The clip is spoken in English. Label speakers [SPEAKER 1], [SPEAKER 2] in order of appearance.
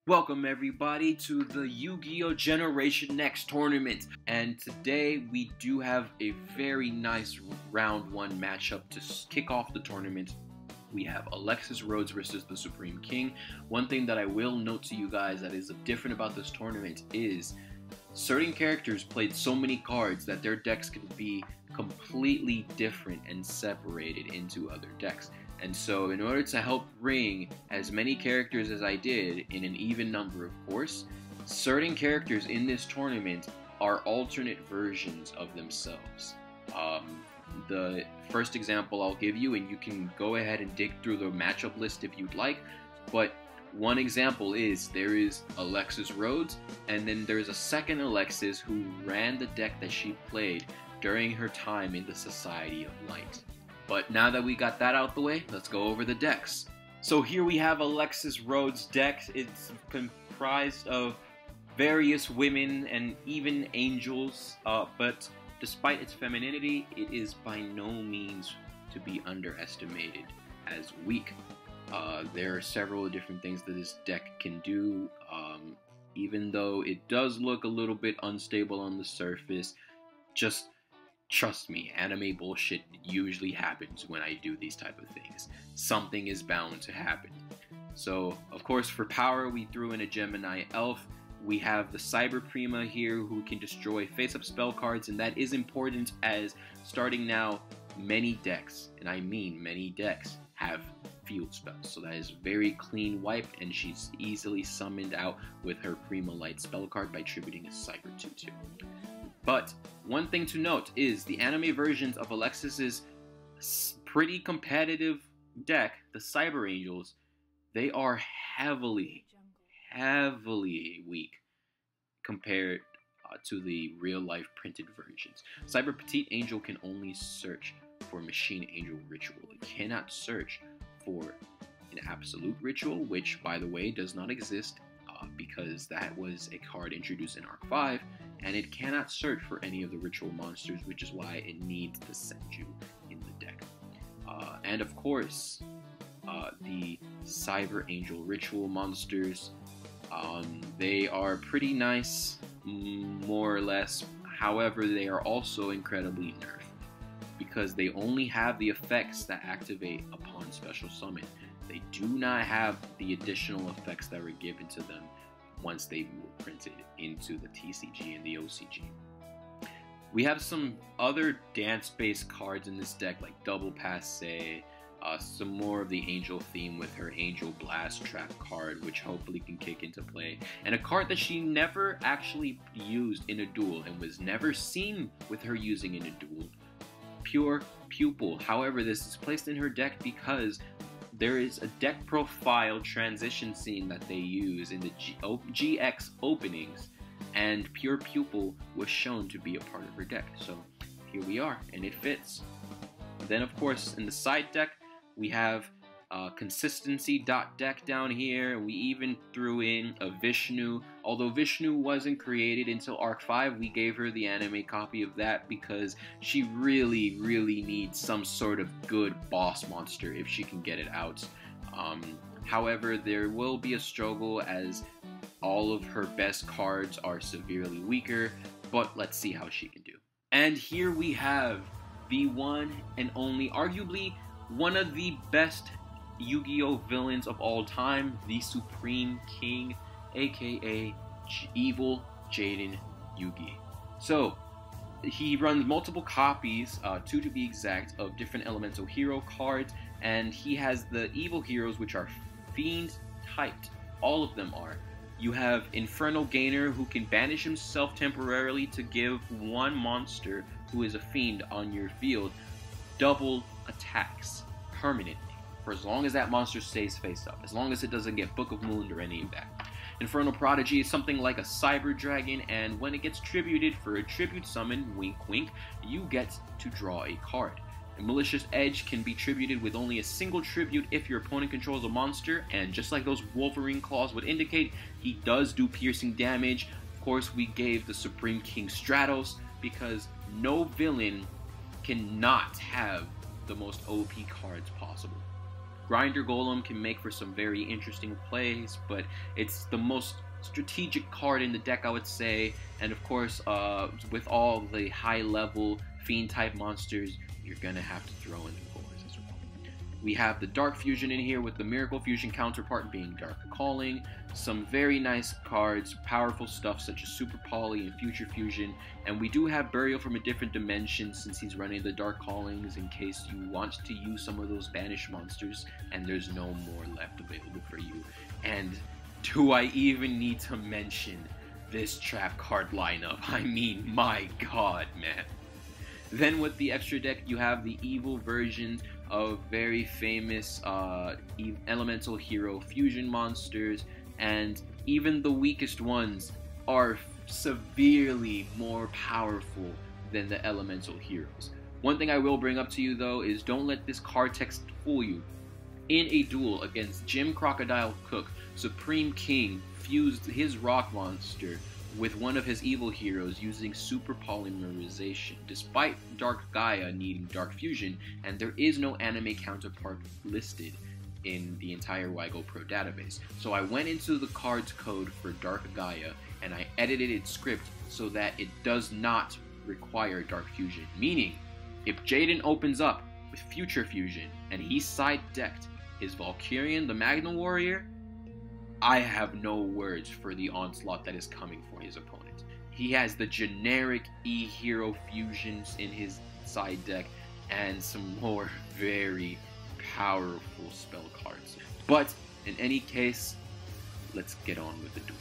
[SPEAKER 1] Welcome everybody to the Yu-Gi-Oh! Generation Next tournament, and today we do have a very nice round 1 matchup to kick off the tournament. We have Alexis Rhodes versus the Supreme King. One thing that I will note to you guys that is different about this tournament is certain characters played so many cards that their decks can be completely different and separated into other decks. And so in order to help bring as many characters as I did in an even number, of course, certain characters in this tournament are alternate versions of themselves. The first example I'll give you, and you can go ahead and dig through the matchup list if you'd like, but one example is there is Alexis Rhodes, and then there's a second Alexis who ran the deck that she played during her time in the Society of Light. But now that we got that out the way, let's go over the decks. So here we have Alexis Rhodes' deck. It's comprised of various women and even angels, but despite its femininity, it is by no means to be underestimated as weak. There are several different things that this deck can do, even though it does look a little bit unstable on the surface. Just trust me, anime bullshit usually happens when I do these type of things. Something is bound to happen. So, of course, for power, we threw in a Gemini Elf. We have the Cyber Prima here who can destroy face-up spell cards, and that is important as starting now, many decks, and I mean many decks, have field spells. So that is very clean wipe, and she's easily summoned out with her Prima Light spell card by tributing a Cyber 2/2. But one thing to note is the anime versions of Alexis's pretty competitive deck, the Cyber Angels, they are heavily weak compared to the real-life printed versions. Cyber Petite Angel can only search for Machine Angel Ritual. It cannot search for an Absolute Ritual, which, by the way, does not exist because that was a card introduced in Arc 5, and it cannot search for any of the ritual monsters, which is why it needs the Senju in the deck. And of course, the Cyber Angel ritual monsters, they are pretty nice, more or less. However, they are also incredibly nerfed because they only have the effects that activate upon special summon. They do not have the additional effects that were given to them once they were printed into the TCG and the OCG. We have some other dance-based cards in this deck, like Double Passe, some more of the Angel theme with her Angel Blast Trap card, which hopefully can kick into play, and a card that she never actually used in a duel and was never seen with her using in a duel, Pure Pupil. However, this is placed in her deck because there is a deck profile transition scene that they use in the GX openings, and Pure Pupil was shown to be a part of her deck. So here we are, and it fits. Then, of course, in the side deck, we have Consistency deck down here. We even threw in a Vishnu. Although Vishnu wasn't created until Arc 5, we gave her the anime copy of that because she really needs some sort of good boss monster if she can get it out. However, there will be a struggle as all of her best cards are severely weaker, but let's see how she can do. And here we have the one and only, arguably one of the best Yu-Gi-Oh! Villains of all time, the Supreme King, aka Evil Jaden Yugi. So, he runs multiple copies, 2 to be exact, of different Elemental Hero cards, and he has the Evil Heroes, which are Fiend typed. All of them are. You have Infernal Gainer, who can banish himself temporarily to give one monster who is a Fiend on your field double attacks permanently, for as long as that monster stays face up, as long as it doesn't get Book of Moon or any of that. Infernal Prodigy is something like a Cyber Dragon, and when it gets tributed for a tribute summon, wink wink, you get to draw a card. A Malicious Edge can be tributed with only a single tribute if your opponent controls a monster, and just like those Wolverine claws would indicate, he does do piercing damage. Of course, we gave the Supreme King Stratos because no villain cannot have the most OP cards possible. Grinder Golem can make for some very interesting plays, but it's the most strategic card in the deck, I would say. And of course, with all the high-level Fiend-type monsters, you're gonna have to throw in the cores as well. We have the Dark Fusion in here with the Miracle Fusion counterpart being Dark Calling. Some very nice cards, powerful stuff such as Super Poly and Future Fusion. And we do have Burial from a Different Dimension since he's running the Dark Callings in case you want to use some of those banished monsters and there's no more left available for you. And do I even need to mention this trap card lineup? I mean, my god, man. Then with the extra deck, you have the evil version of very famous elemental hero fusion monsters, and even the weakest ones are severely more powerful than the elemental heroes. One thing I will bring up to you though is don't let this card text fool you. In a duel against Jim Crocodile Cook, Supreme King fused his rock monster with one of his evil heroes using super polymerization, despite Dark Gaia needing Dark Fusion, and there is no anime counterpart listed in the entire WIGO Pro database. So I went into the cards code for Dark Gaia and I edited its script so that it does not require Dark Fusion, meaning if Jaden opens up with Future Fusion and he side-decked his Valkyrian, the Magna Warrior, I have no words for the onslaught that is coming for his opponent. He has the generic E-Hero fusions in his side deck and some more very powerful spell cards. But in any case, let's get on with the duel.